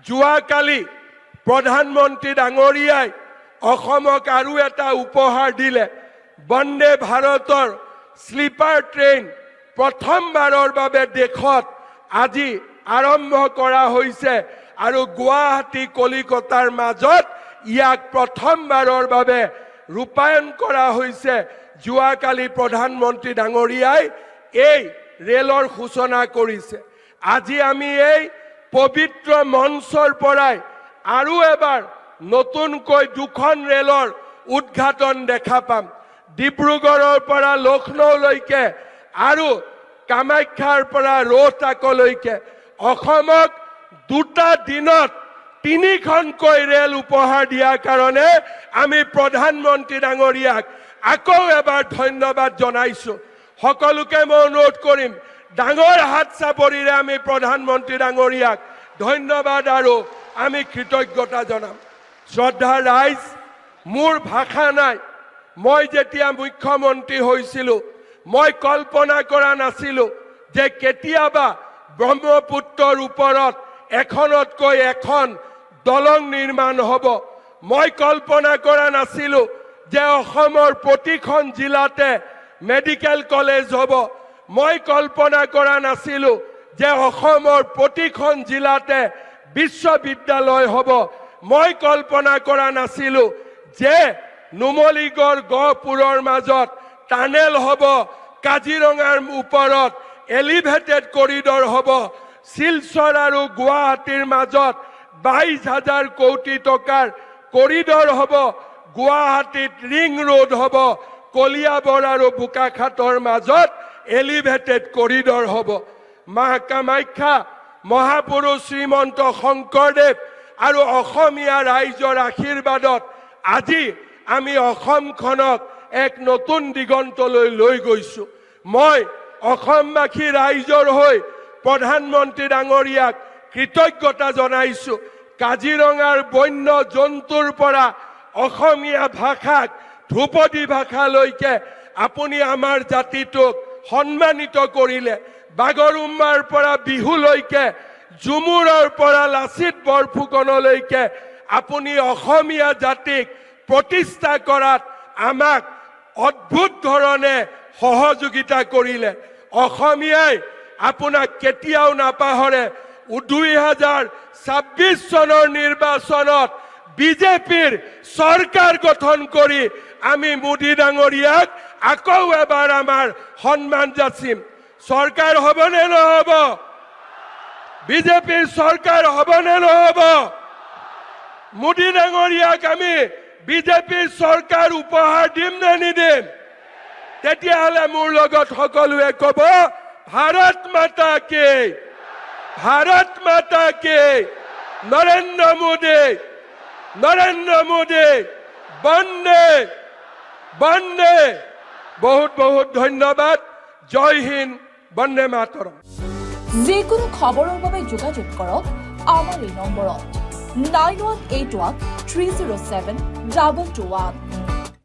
যোৱাকালি প্ৰধানমন্ত্ৰী ডাঙৰীয়াই অসমক আৰু এটা উপহাৰ দিলে বন্দে ভাৰতৰ স্লিপাৰ ট্ৰেইন প্ৰথমবাৰৰ বাবে দেশত আজি আৰম্ভ কৰা হৈছে আৰু গুৱাহাটী কলিকতাৰ মাজত ইয়াক প্ৰথমবাৰৰ বাবে ৰূপায়ণ কৰা হৈছে যোৱাকালি প্ৰধানমন্ত্ৰী ডাঙৰীয়াই এই ৰেলৰ সূচনা কৰিছে আজি আমি এই পবিত্ৰ মঞ্চৰ পৰাই আৰু এবাৰ নতুনকৈ দুখন ৰেলৰ উদ্ঘাটন দেখা পাম ডিব্ৰুগড়ৰ পৰা লক্ষ্ণৌলৈকে আৰু কামাখ্যাৰ পৰা ৰোহটাকলৈকে অসমক দুটা দিনত তিনিখনকৈ ৰেল উপহাৰ দিয়াৰ কাৰণে আমি প্ৰধানমন্ত্ৰী ডাঙৰীয়াক আকৌ এবাৰ ধন্যবাদ জনাইছো সকলোকে মই অনুৰোধ কৰিম ডাঙৰ হাত চাপৰিৰে আমি প্ৰধানমন্ত্ৰী ডাঙৰীয়াক ধন্যবাদ আৰু আমি কৃতজ্ঞতা জনাম শ্ৰদ্ধা ৰাইজ মোৰ ভাষা নাই মই যেতিয়া মুখ্যমন্ত্ৰী হৈছিলো মই কল্পনা কৰা নাছিলো যে কেতিয়াবা ব্ৰহ্মপুত্ৰৰ ওপৰত এখনতকৈ এখন দলং নিৰ্মাণ হ'ব মই কল্পনা কৰা নাছিলো যে অসমৰ প্ৰতিখন জিলাতে মেডিকেল কলেজ হ'ব মই কল্পনা কৰা নাছিলো যে অসমৰ প্ৰতিখন জিলাতে বিশ্ববিদ্যালয় হ'ব মই কল্পনা কৰা নাছিলো যে নুমলীগড় গহপুৰৰ মাজত টানেল হ'ব কাজিৰঙাৰ ওপৰত এলিভেটেড কৰিডৰ হ'ব শিলচৰ আৰু গুৱাহাটীৰ মাজত 22,000 কোটি টকাৰ কৰিডৰ হ'ব গুৱাহাটীত ৰিং ৰোড হ'ব কলিয়াবৰ আৰু বোকাখাতৰ মাজত এলিভেটেড কৰিডৰ হ'ব মা কামাখ্যা মহাপুৰুষ শ্ৰীমন্ত শংকৰদেৱ আৰু অসমীয়া ৰাইজৰ আশীৰ্বাদত আজি আমি অসমখনক এক নতুন দিগন্তলৈ লৈ গৈছো মই অসমবাসী ৰাইজৰ হৈ প্ৰধানমন্ত্ৰী ডাঙৰীয়াক কৃতজ্ঞতা জনাইছো কাজিৰঙাৰ বন্য জন্তুৰ পৰা অসমীয়া ভাষাক ধ্ৰুপদী ভাষালৈকে আপুনি আমাৰ জাতিটোক সন্মানিত কৰিলে বাগৰুম্বাৰ পৰা বিহুলৈকে ঝুমুৰৰ পৰা লাচিত বৰফুকনলৈকে আপুনি অসমীয়া জাতিক প্ৰতিষ্ঠা কৰাত আমাক অদ্ভুত ধৰণে সহযোগিতা কৰিলে অসমীয়াই আপোনাক কেতিয়াও নাপাহৰে 2026 চনৰ নিৰ্বাচনত বিজেপিৰ চৰকাৰ গঠন কৰি আমি মোদী ডাঙৰীয়াক আকৌ এবাৰ আমাৰ সন্মান যাচিম চৰকাৰ হ'বনে নহ'ব বিজেপিৰ চৰকাৰ হ'বনে নহ'ব মোদী ডাঙৰীয়াক আমি বিজেপিৰ চৰকাৰ উপহাৰ দিম নে নিদিম তেতিয়াহ'লে মোৰ লগত সকলোৱে ক'ব ভাৰত মাতা কি নৰেন্দ্ৰ মোদী বন্দে বহুত বহুত ধন্যবাদ জয় হিন্দ বন্দে মাতৰম যিকোনো খবৰৰ বাবে যোগাযোগ কৰক আমাৰ এই নম্বৰত 9181 307 221